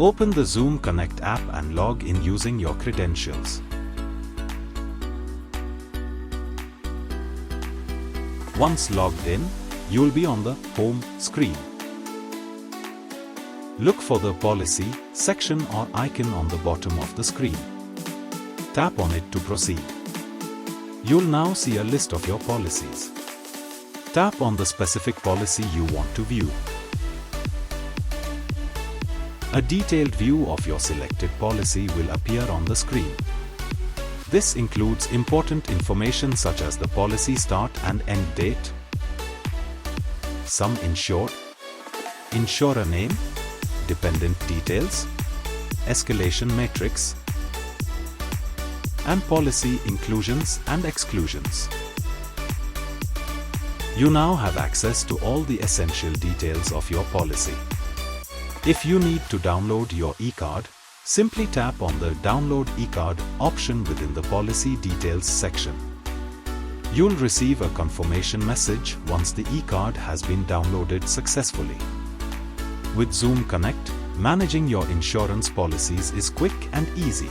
Open the ZoomConnect app and log in using your credentials. Once logged in, you'll be on the home screen. Look for the Policy section or icon on the bottom of the screen. Tap on it to proceed. You'll now see a list of your policies. Tap on the specific policy you want to view. A detailed view of your selected policy will appear on the screen. This includes important information such as the policy start and end date, sum insured, insurer name, dependent details, escalation matrix, and policy inclusions and exclusions. You now have access to all the essential details of your policy. If you need to download your e-card, simply tap on the Download e-card option within the Policy Details section. You'll receive a confirmation message once the e-card has been downloaded successfully. With ZoomConnect, managing your insurance policies is quick and easy.